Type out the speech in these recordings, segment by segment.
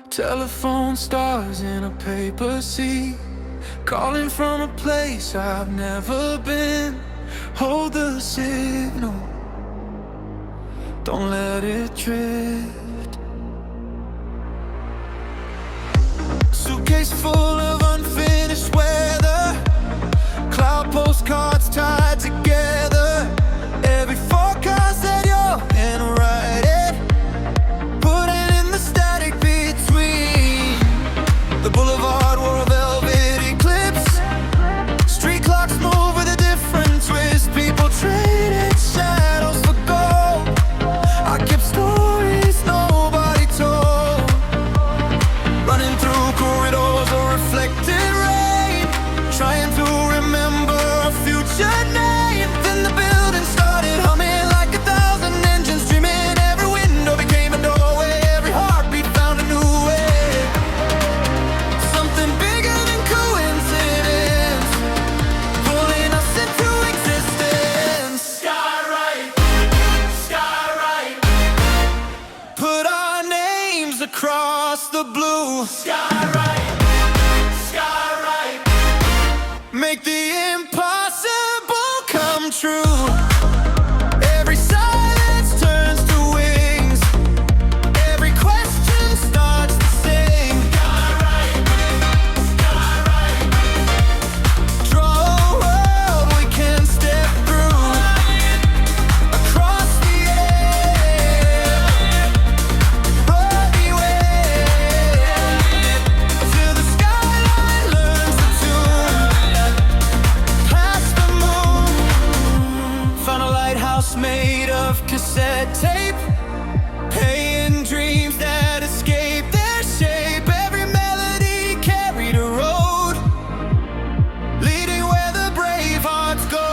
Telephone stars in a paper sea, calling from a place I've never been. Hold the signal, don't let it drift. Suitcase full of unfinished weather, cloud postcards tied together. Every forecast that you're handwriting, putting in the static between. The boulevard wore a velvet eclipse, street clocks move with a different twist. People traded shadows for gold, I kept stories nobody told, running through corridors of reflected rain, trying to remember a future name. Then the building started humming like 1,000 engines, dreaming. Every window became a doorway, every heartbeat found a new way. Something bigger than coincidence, pulling us into existence. Skywrite, put our names across the blue. Skywrite, make the impossible come true. Every silence turns to wings, every question starts to sing. Skywrite, draw a world we can step through, across the air, bloody way, till the skyline learns to tune, past the moon. Found a lighthouse made of cassette tape, paying dreams that escape their shape. Every melody carried a road, leading where the brave hearts go.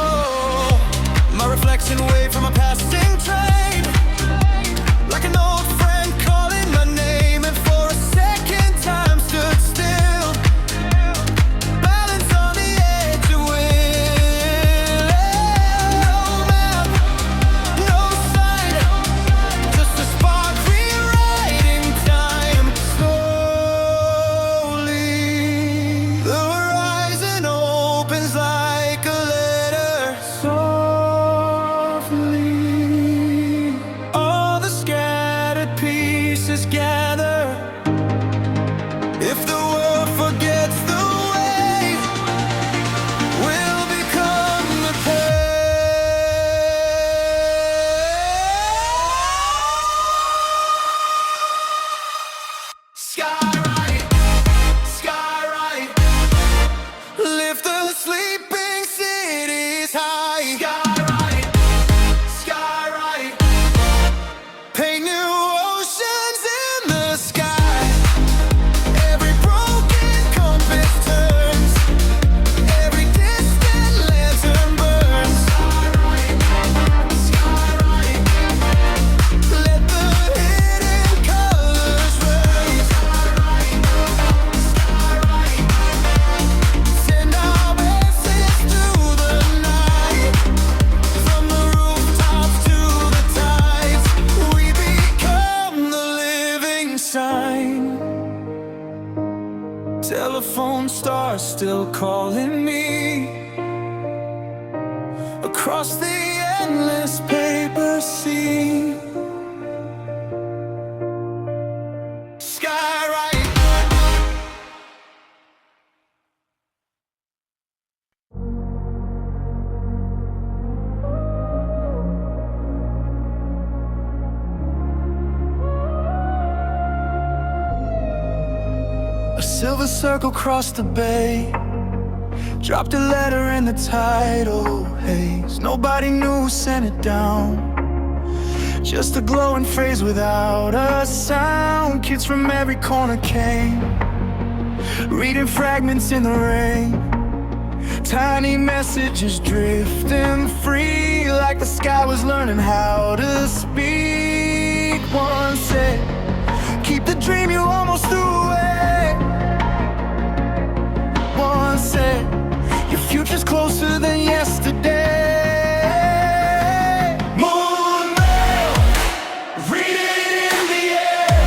My reflection waved from a passing train, like an old friend calling my name, and for a second time stood still, balance on the edge of will. No map, no sign, just a spark rewriting time. Slowly, the horizon opens like a letter. Softly, all the scattered pieces gather. If the world forgets the way, we'll become the past. Skywrite, lift the sleeping cities high. Skywrite, paint new oceans in the sky. Every broken compass turns, every distant lantern burns. Skywrite, let the hidden colors raise. Send our message through the night, from the rooftops to the tides. We become the living sign. Telephone stars still calling me across the endless paper sea. Skywrite. A silver circle crossed the bay, dropped a letter in the tidal haze. Nobody knew who sent it down, just a glowing phrase without a sound. Kids from every corner came, reading fragments in the rain. Tiny messages drifting free, like the sky was learning how to speak. One said, keep the dream you almost threw away. One said, your future's closer than yesterday. Moon mail, read it in the air.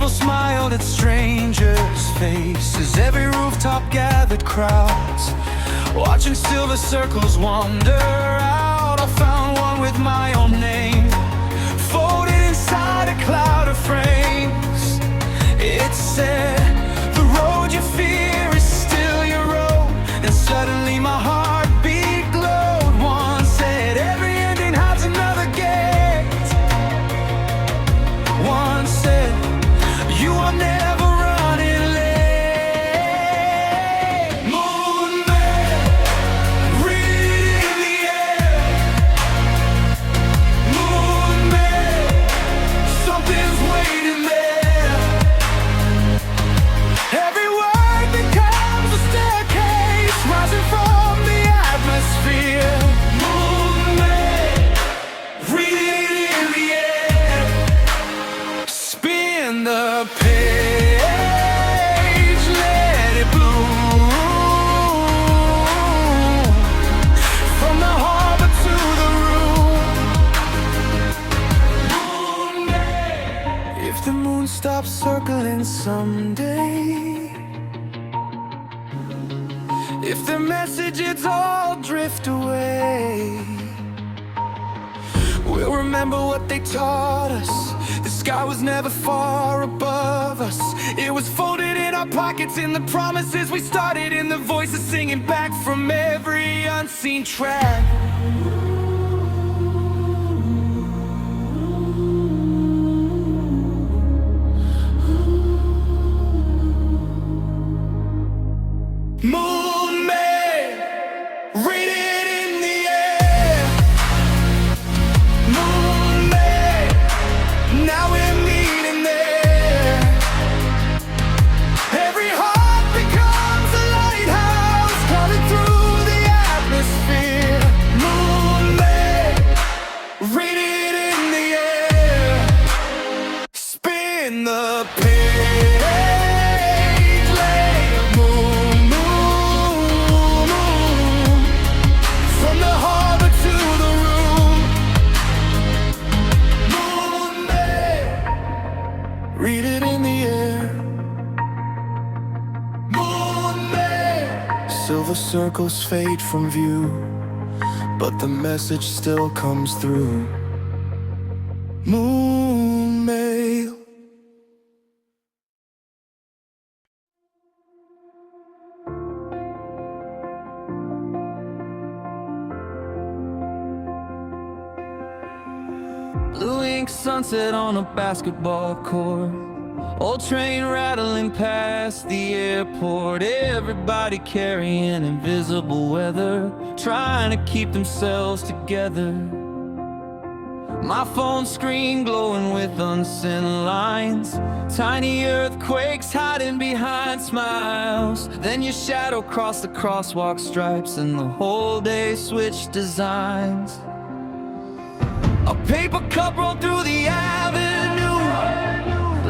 People smiled at strangers' faces. Every rooftop gathered crowds, watching silver circles wander out. I found one with my own name, folded inside a cloud of frames. It said, "The road you fear is still your road." And suddenly my heartbeat glowed. One said, "Every ending has another gate." One said, "You are never running late." Moon man, read it in the air. Moon man, something's waiting there. Every word becomes a staircase rising from the atmosphere. Moon man, read it in the air. Spin the page, let it bloom. From the harbor to the room. Moon man. If the moon stops circling someday, if the messages all drift away, we'll remember what they taught us. The sky was never far above us. It was folded in our pockets, in the promises we started, in the voices singing back from every unseen track. Moon man, read it in the air. Moon man, now we're meeting there. Every heart becomes a lighthouse, cutting through the atmosphere. Moon man, read it in the air. Spin the page, let it move, move, move. From the harbor to the room. Moon man, read it in the air. Moon man. Silver circles fade from view, but the message still comes through. Moon mail. Blue ink sunset on a basketball court. Old train rattling past the airport. Everybody carrying invisible weather, trying to keep themselves together. My phone screen glowing with unsent lines. Tiny earthquakes hiding behind smiles. Then your shadow crossed the crosswalk stripes, and the whole day switched designs. A paper cup rolled through the avenue,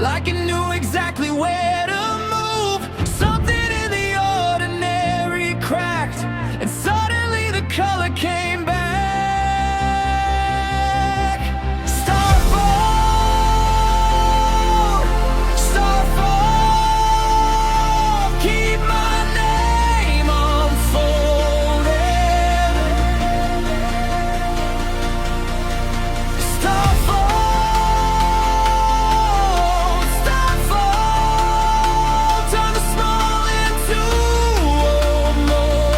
like it knew exactly where to move. Something in the ordinary cracked, and suddenly the color came back. Starfall, starfall, keep my name unfolded. Starfall, starfall, turn the small into a moment.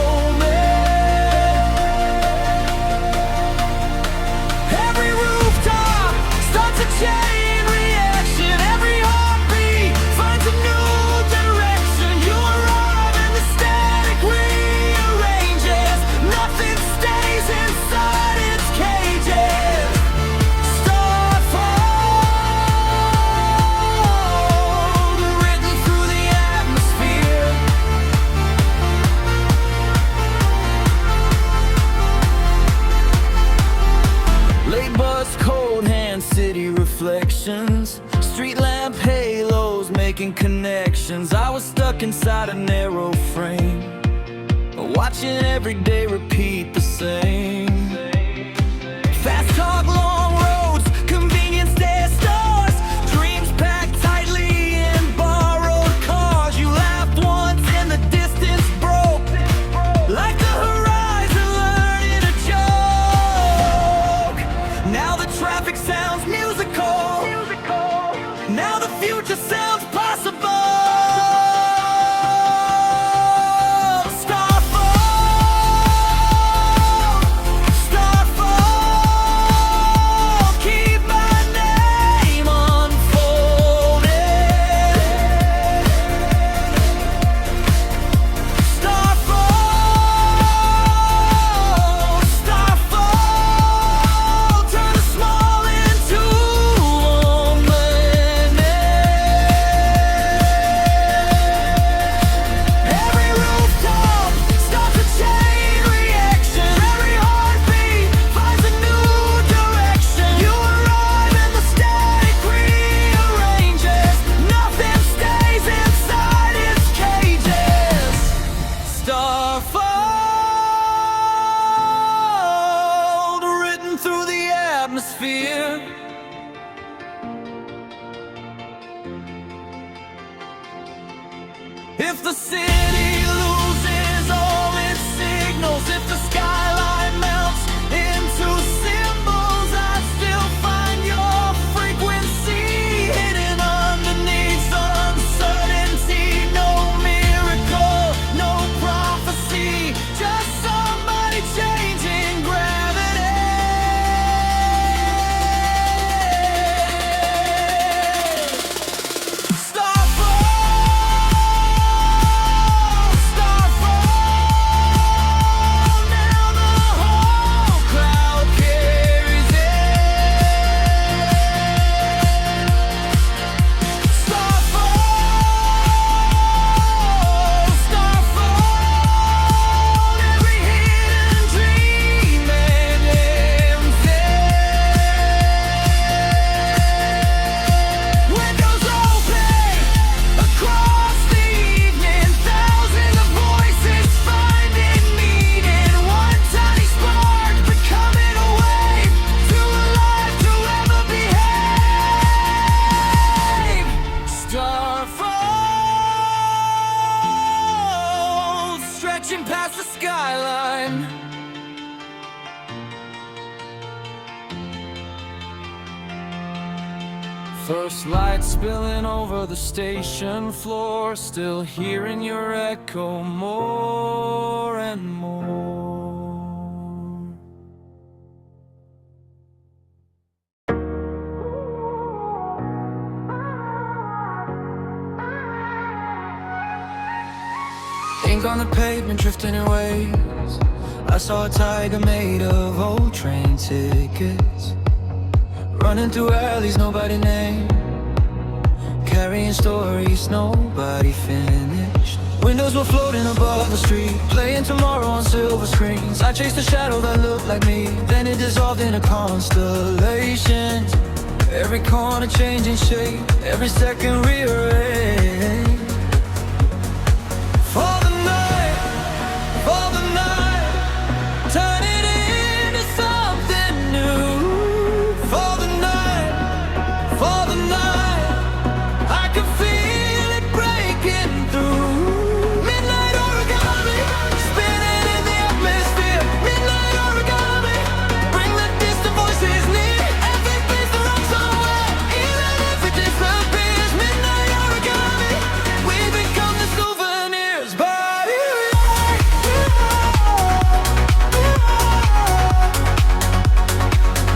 Every rooftop starts a chain reaction. Every heartbeat finds a new direction. You arrive and the static rearranges. Nothing stays inside its cages. Starfall, written through the atmosphere. Late bus, cold hand, city reflections. Street lamp halos making connections. I was stuck inside a narrow frame, watching every day repeat the same. Fast talk, long roads, convenience store stores. Dreams packed tightly world's possible. Starfall, starfall, keep my name unfolded. Starfall, starfall, turn the small into every rooftop starts a chain reaction. Every heartbeat finds a new direction. You arrive and the static rearranges. Nothing stays inside its cages. Starfall, written through the atmosphere. If the city loses all its signals, if the skyline melts into symbols, I still find your frequency hidden underneath uncertainty. No miracle, no prophecy, just somebody changing gravity. Starfall, starfall, now the whole crowd carries it. Starfall, starfall, every hidden dream and empty. Windows open across the evening, thousands of voices finding meaning. One tiny spark becoming a wave, too alive to ever behave. Starfall, stretching past the skyline. First light spilling over the station floor, still hearing your echo more and more. Ink on the pavement drifting in waves. I saw a tiger made of old train tickets, running through alleys nobody named, carrying stories nobody finished. Windows were floating above the street, playing tomorrow on silver screens. I chased a shadow that looked like me, then it dissolved in a constellation. Every corner changing shape, every second rearranged. For the night, turn it into something new. For the night, I can feel it breaking through. Midnight origami, spinning in the atmosphere. Midnight origami, bring the distant voices near. Every piece belongs somewhere, even if it disappears. Midnight origami, we become the souvenirs. Body rock,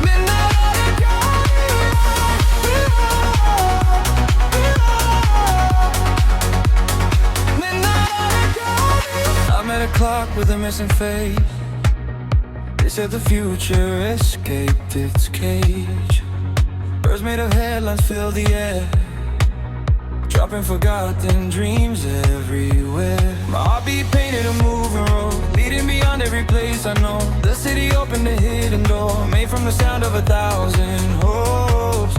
midnight origami. I met a clock with a missing face. They said the future escaped its cage. Birds made of headlines fill the air, dropping forgotten dreams everywhere. My heartbeat painted a moving road, leading beyond every place I know. The city opened a hidden door, made from the sound of 1,000 hopes.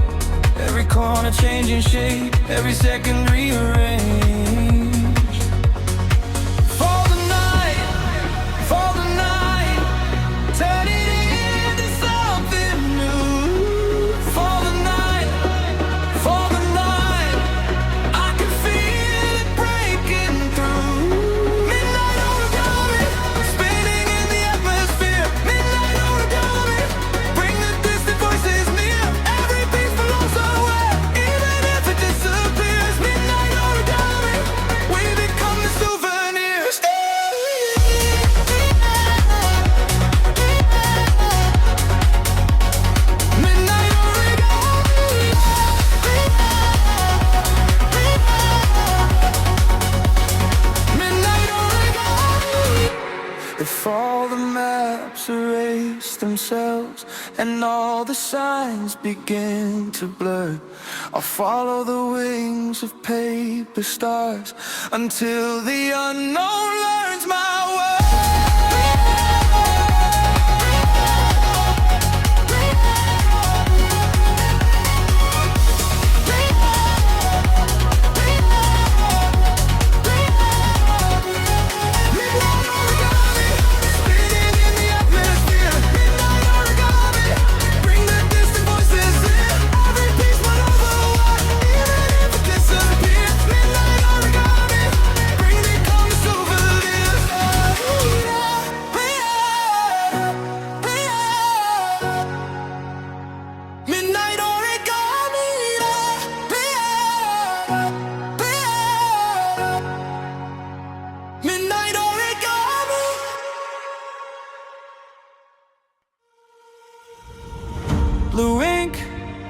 Every corner changing shape, every second rearranged. For the night, turn it into something new. For the night, I can feel it breaking through. Midnight origami, spinning in the atmosphere. Midnight origami, bring the distant voices near. Every piece belongs somewhere, even if it disappears. themselves, and all the signs begin to blur. I'll follow the wings of paper stars until the unknown learns my word. Blue ink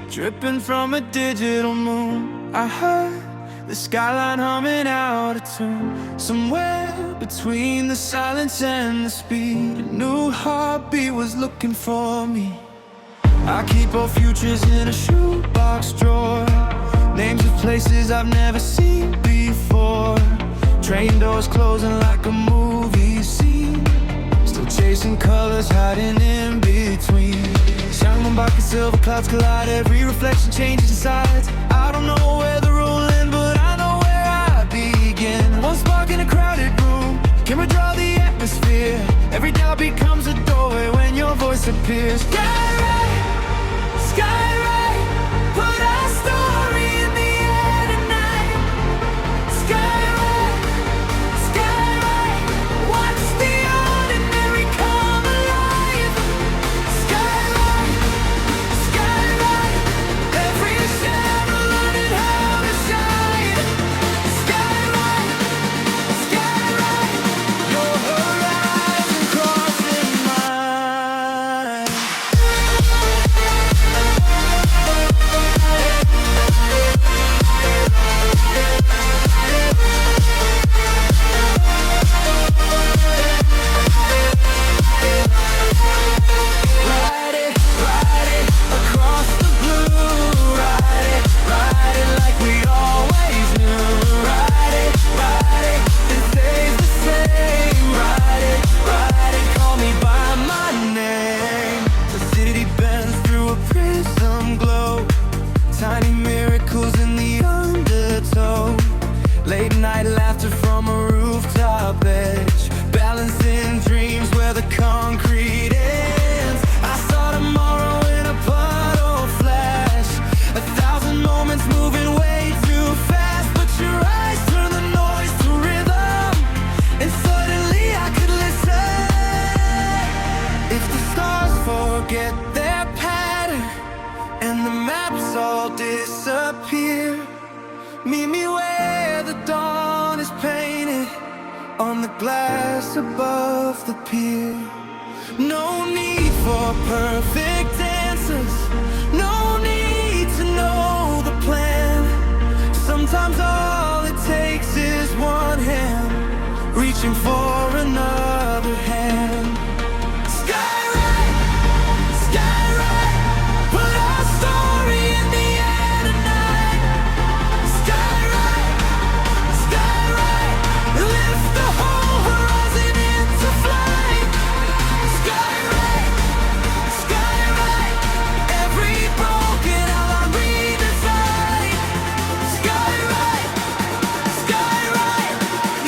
dripping from a digital moon. I heard the skyline humming out of tune. Somewhere between the silence and the speed, a new heartbeat was looking for me. I keep our futures in a shoebox drawer, names of places I've never seen before. Train doors closing like a movie scene, still chasing colors hiding in between. Shining back in silver clouds collide, every reflection changes in sides. I don't know where the rule ends, but I know where I begin. One spark in a crowded room, camera draw the atmosphere. Every doubt becomes a doorway when your voice appears. Skywrite, put our story in the air tonight. Skywrite, watch the ordinary come alive. Skywrite, every shadow learning how to shine. Skywrite, your horizon crossing mine. Ride it across the blue. Ride it like we always knew. Ride it, this day's the same. Ride it, call me by my name. The city bends through a prism glow, tiny miracles in the undertow. Late night laughter from a rooftop edge, balancing dreams where the concrete ends. I saw tomorrow in a puddle flash, 1,000 moments moving way too fast. But your eyes turn the noise to rhythm, and suddenly I could listen. If the stars forget their pattern and the maps all disappear, meet me where the dawn is painted on the glass above the pier. No need for perfect answers, no need to know the plan. Sometimes all it takes is one hand reaching for another hand. Skywrite, put our story in the air tonight. Skywrite, lift the whole horizon into flight. Skywrite, every broken outline redesign. Skywrite,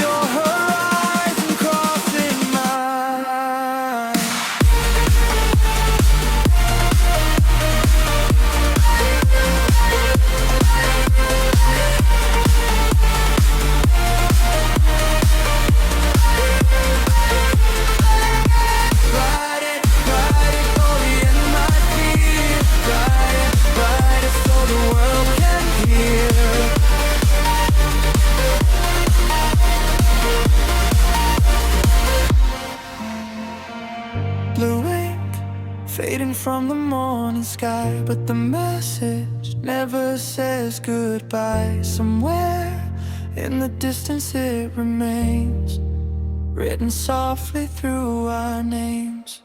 your horizon crossing mine. Ride it, till the end, my dear. Ride it so the world can hear. Blue ink fading from the morning sky, but the message never says goodbye. Somewhere in the distance it remains, written softly through our names.